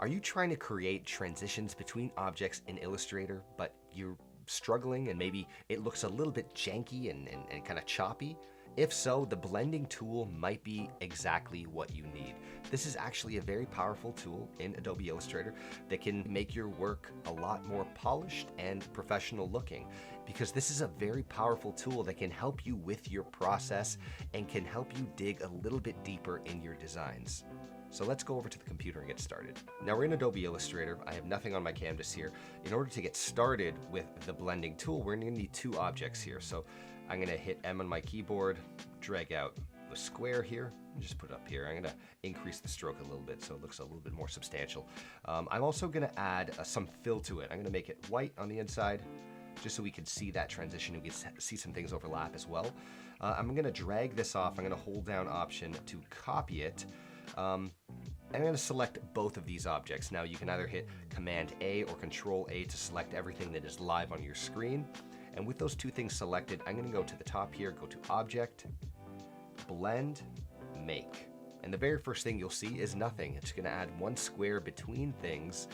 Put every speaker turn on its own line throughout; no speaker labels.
Are you trying to create transitions between objects in Illustrator, but you're struggling and maybe it looks a little bit janky and kind of choppy? If so, the blending tool might be exactly what you need. This is actually a very powerful tool in Adobe Illustrator that can make your work a lot more polished and professional looking, because this is a very powerful tool that can help you with your process and can help you dig a little bit deeper in your designs. So let's go over to the computer and get started. Now we're in Adobe Illustrator. I have nothing on my canvas here. In order to get started with the blending tool, we're gonna need two objects here. So I'm gonna hit M on my keyboard, drag out the square here, and just put it up here. I'm gonna increase the stroke a little bit so it looks a little bit more substantial. I'm also gonna add some fill to it. I'm gonna make it white on the inside, just so we can see that transition and we can see some things overlap as well. I'm gonna drag this off. I'm gonna hold down Option to copy it. I'm going to select both of these objects. Now you can either hit Command A or Control A to select everything that is live on your screen. And with those two things selected, I'm going to go to the top here, go to Object, Blend, Make. And the very first thing you'll see is nothing. It's going to add one square between things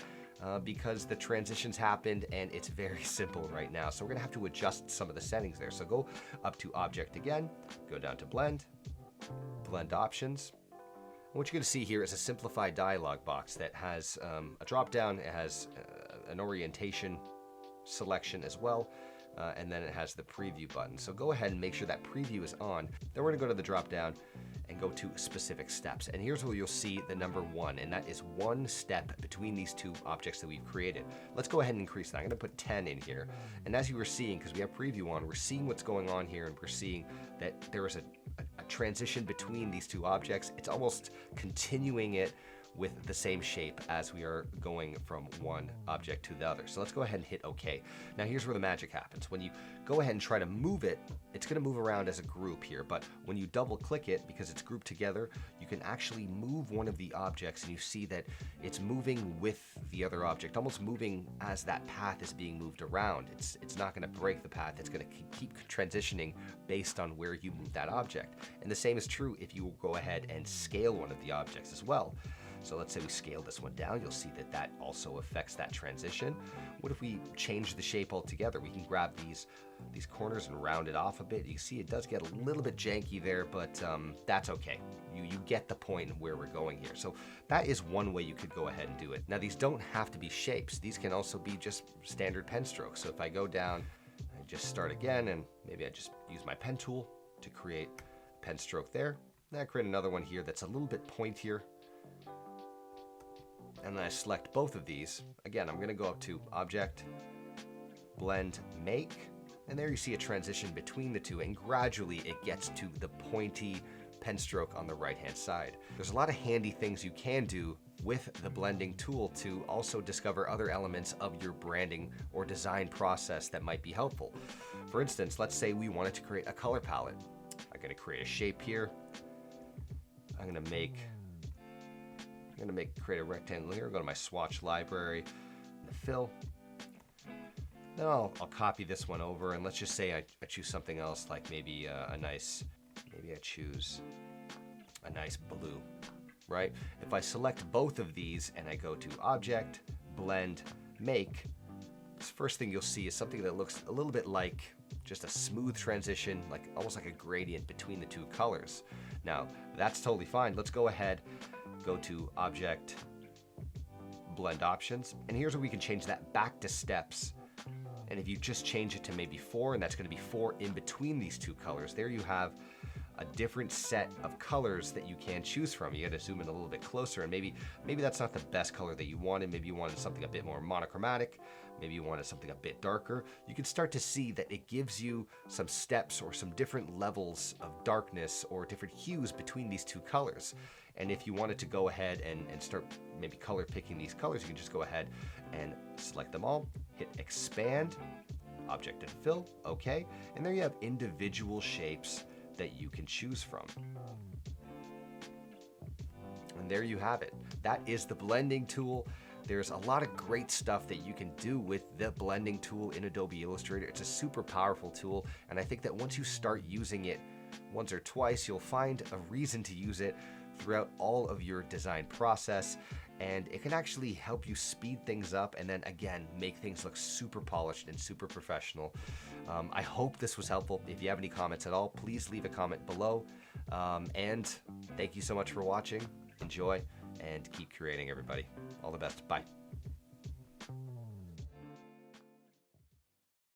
because the transitions happened and it's very simple right now. So we're going to have to adjust some of the settings there. So go up to Object again, go down to Blend, Blend Options. What you're going to see here is a simplified dialog box that has a drop down. It has an orientation selection as well, and then it has the preview button. So go ahead and make sure that preview is on. Then we're going to go to the drop down and go to specific steps. And here's where you'll see the number 1, and that is one step between these two objects that we've created. Let's go ahead and increase that. I'm going to put 10 in here. And as you were seeing, because we have preview on, we're seeing what's going on here, and we're seeing that there is a transition between these two objects. It's almost continuing it with the same shape as we are going from one object to the other. So let's go ahead and hit OK. Now here's where the magic happens. When you go ahead and try to move it, it's going to move around as a group here, but when you double click it, because it's grouped together, you can actually move one of the objects and you see that it's moving with the other object, almost moving as that path is being moved around. It's not going to break the path. It's going to keep transitioning based on where you move that object. And the same is true if you go ahead and scale one of the objects as well. So let's say we scale this one down, you'll see that that also affects that transition. What if we change the shape altogether? We can grab these corners and round it off a bit. You see it does get a little bit janky there, but that's okay. You get the point where we're going here. So that is one way you could go ahead and do it. Now these don't have to be shapes. These can also be just standard pen strokes. So if I go down, I just start again, and maybe I just use my pen tool to create a pen stroke there. Then I create another one here that's a little bit pointier. And then I select both of these. Again, I'm going to go up to Object, Blend, Make, and there you see a transition between the two, and gradually it gets to the pointy pen stroke on the right-hand side. There's a lot of handy things you can do with the blending tool to also discover other elements of your branding or design process that might be helpful. For instance, let's say we wanted to create a color palette. I'm going to create a shape here. I'm going to create a rectangle here, go to my swatch library, the fill. Then I'll copy this one over, and let's just say I choose something else, like maybe maybe I choose a nice blue, right? If I select both of these and I go to Object, Blend, Make, this first thing you'll see is something that looks a little bit like just a smooth transition, like almost like a gradient between the two colors. Now, that's totally fine. Let's go ahead, go to Object, Blend Options, and here's where we can change that back to steps. And if you just change it to maybe 4, and that's going to be 4 in between these two colors, there you have a different set of colors that you can choose from. You got to zoom in a little bit closer, and maybe that's not the best color that you wanted. Maybe you wanted something a bit more monochromatic. Maybe you wanted something a bit darker. You can start to see that it gives you some steps or some different levels of darkness or different hues between these two colors. And if you wanted to go ahead and start maybe color picking these colors, you can just go ahead and select them all, hit Expand, Object and Fill, OK, and there you have individual shapes that you can choose from. And there you have it. That is the blending tool. There's a lot of great stuff that you can do with the blending tool in Adobe Illustrator. It's a super powerful tool, and I think that once you start using it once or twice, you'll find a reason to use it throughout all of your design process. and it can actually help you speed things up and then again make things look super polished and super professional. I hope this was helpful. If you have any comments at all, please leave a comment below. And thank you so much for watching. Enjoy and keep creating, everybody. All the best. Bye.